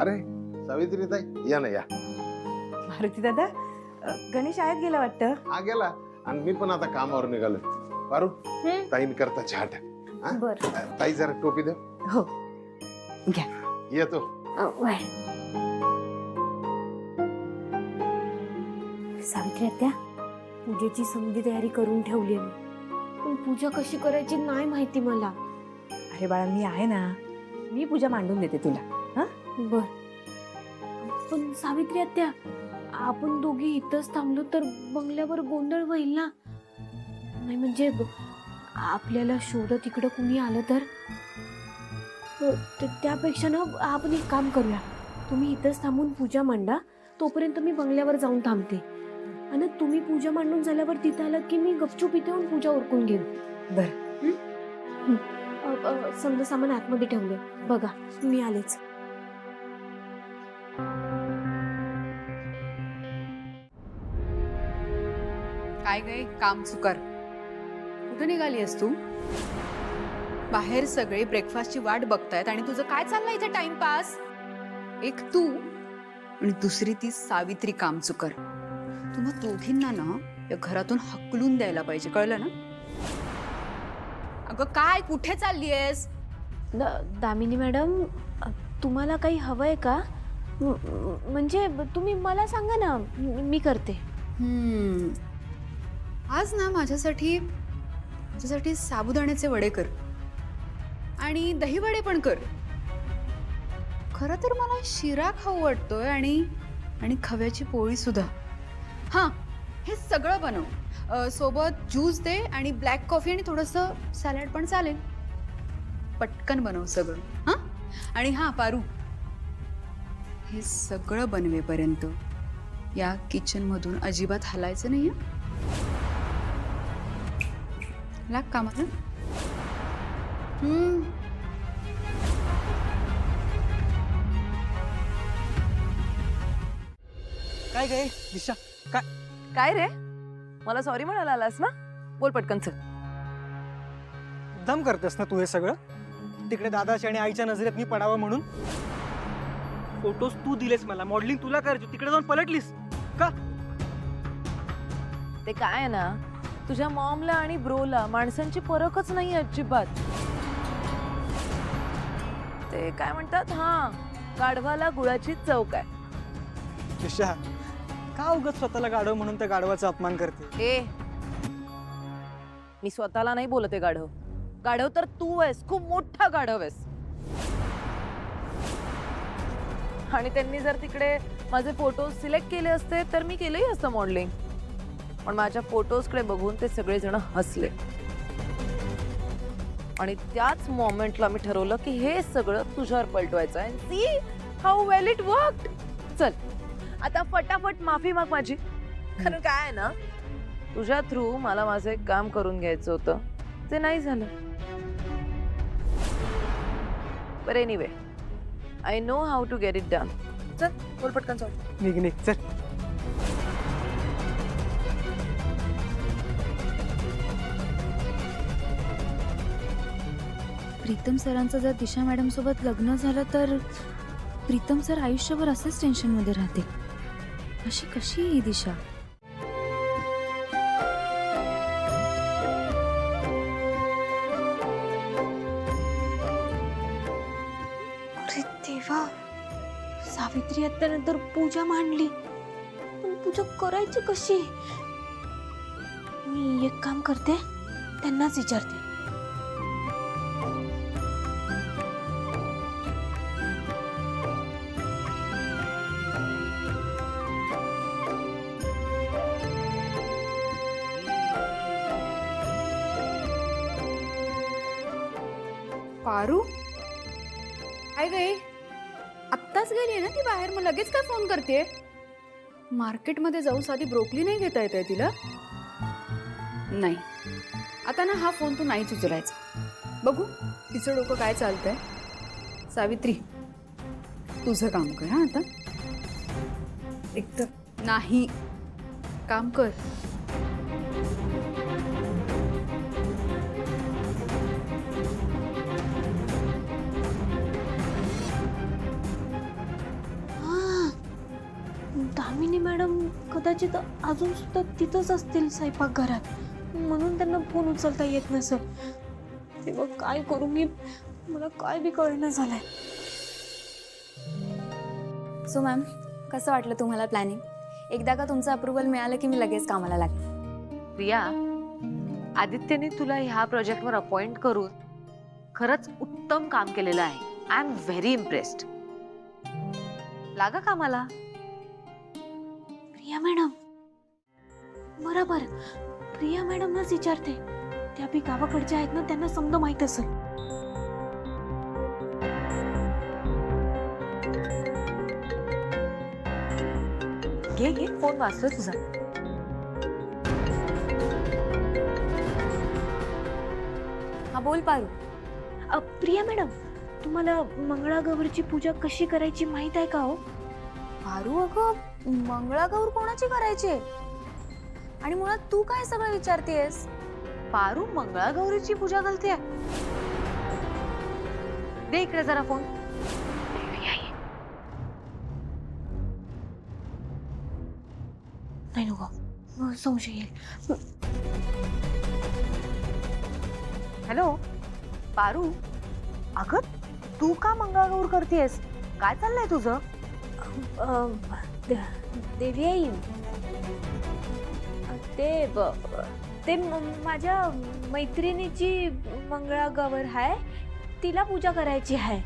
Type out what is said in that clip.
अरे सावित्री ताई या ना या. मारुती दादा गणेश शाळेत गेला वाटतं. हा गेला आणि मी पण आता कामावर निघालो. पारू ताईन करता चहा टाक. हा? बर ताई जरा टोपी दे. हो घ्या. येतो. सावित्री आत्या, पूजेची समधी तयारी करून ठेवली मी, पण पूजा कशी करायची नाही माहिती मला. अरे बाळा मी आहे ना, मी पूजा मांडून देते तुला. हा बर, पण सावित्री आत्या, आपण दोघी इथंच थांबलो तर बंगल्यावर गोंधळ होईल ना. नाही म्हणजे आपल्याला शोधत इकडं कुणी आलं तर त्यापेक्षा ना आपण एक काम करूया. तुम्ही इथंच थांबून पूजा मांडा, तोपर्यंत मी बंगल्यावर जाऊन थांबते. आणि तुम्ही पूजा मांडून झाल्यावर तिथं आलात की मी गपचूप इथे येऊन पूजा उरकून घेईन. बर. समजा सामान आतमध्ये ठेवले बघा, मी आलेच. काय गे काम चुकार, कुठे निघाली आहेस तू? बाहेर सगळे ब्रेकफास्टची वाट बघतायत आणि तुझं काय चाललंय इथे टाइमपास? एक तू आणि दुसरी ती सावित्री काम चुकार. तुम्हा दोघींना ना या घरातून हकलून द्यायला पाहिजे, कळलं ना? अगं काय, कुठे चाललीयस? दामिनी मॅडम, तुम्हाला काही हवंय का? म्हणजे तुम्ही मला सांगा ना, मी करते. आज ना माझ्यासाठी साबुदाण्याचे वडे कर आणि दही वडे पण कर. खरं तर मला शिरा खाऊ वाटतोय आणि खव्याची पोळी सुद्धा. हां, हे सगळं बनव. सोबत ज्यूस दे आणि ब्लॅक कॉफी आणि थोडंसं सॅलड पण चालेल. पटकन बनव सगळं. हां, आणि हां पारू, हे सगळं बनवेपर्यंत या किचनमधून अजिबात हलायचं नाही. लाग कामाला. काय गे दिशा, काय काय रे, मला सॉरी म्हणायला आलास ना? बोल पटकन चल. दम करतेस ना तू हे सगळं? तिकडे दादाच्या आणि आईच्या नजरेत मी पडावं म्हणून फोटोज तू दिलेस मला, मॉडेलिंग तुला करायची, तिकडे जाऊन पलटलीस का? ते काय आहे ना, तुझ्या मॉमला आणि ब्रोला माणसांची परखच नाही अजिबात. ते काय म्हणतात, हा गाढवाला गुळाची चव काय. दिशा, का उगाच स्वतःला गाढव म्हणून त्या गाढवाचा अपमान करते? ए, मी स्वतःला नाही बोलते गाढव. गाढव तर तू आहेस, खूप मोठा गाढव आहेस. आणि त्यांनी जर तिकडे माझे फोटो सिलेक्ट केले असते तर मी केलंही असतं मॉडेलिंग. पण माझ्या फोटोजकडे बघून ते सगळेजण हसले आणि त्याच मोमेंटला मी ठरवलं की हे सगळं तुझ्यावर पलटवायचं आहे. See how well it worked. चल आता फटाफट माफी माग माझी. कारण काय आहे ना, तुझ्या थ्रू मला माझं एक काम करून घ्यायचं होतं, ते नाही झालं. But anyway, I know how to get it done. चल बोल पटकन चल. निघ चल. प्रीतम सरांचं जर दिशा मॅडम सोबत लग्न झालं तर प्रीतम सर आयुष्यभर असेच टेन्शन मध्ये राहते. अशी कशी ही दिशा? अरे देवा, सावित्री आत्यानंतर पूजा मांडली, पण पूजा करायची कशी? मी एक काम करते, त्यांनाच विचारते. पारू, काय गे, आत्ताच गेली आहे ना ती बाहेर, मग लगेच काय फोन करते? मार्केटमध्ये जाऊन साधी ब्रोकली नाही घेता येते तिला? नाही, आता ना हा फोन तू नाहीच उचलायचा. बघू तिचं डोकं काय चालतंय. सावित्री, तुझं काम कर. हा आता एकदम नाही, काम कर. कदाचित अजून सुद्धा तिथंच असतील स्वयंपाकघरात, म्हणून त्यांना फोन उचलता येत नसेल. तेव्हा काय करू मी, मला काय बी कळेना झालंय. सो मॅम, कसं वाटलं तुम्हाला प्लॅनिंग? एकदा का तुमचं अप्रुव्हल मिळालं की मी लगेच कामाला लागते. प्रिया, आदित्यने तुला ह्या प्रोजेक्टवर अपॉइंट करून खरंच उत्तम काम केलेलं आहे. I am very impressed. लागा कामाला. प्रिया मॅडम, बरोबर, प्रिया मॅडमनाच विचारते. त्या बी गावाकडच्या आहेत ना, त्यांना समजा माहित असेल. घे घे, फोन वाजतोय तुझा. हा बोल पारू. प्रिया मॅडम, तुम्हाला मंगळागौरीची पूजा कशी करायची माहित आहे का हो? पारू, अगं मंगळागौर कोणाची करायची? आणि मुळात तू काय सगळं विचारतेस? पारू मंगळागौरीची पूजा घालते. दे इकडे जरा फोन. नाही नको, संशय येईल. हॅलो पारू, अगं तू का मंगळागौर करतेस? काय चाललंय तुझं? देवी आई, ते माझ्या मैत्रिणीची मंगळागौर आहे, तिला पूजा करायची आहे.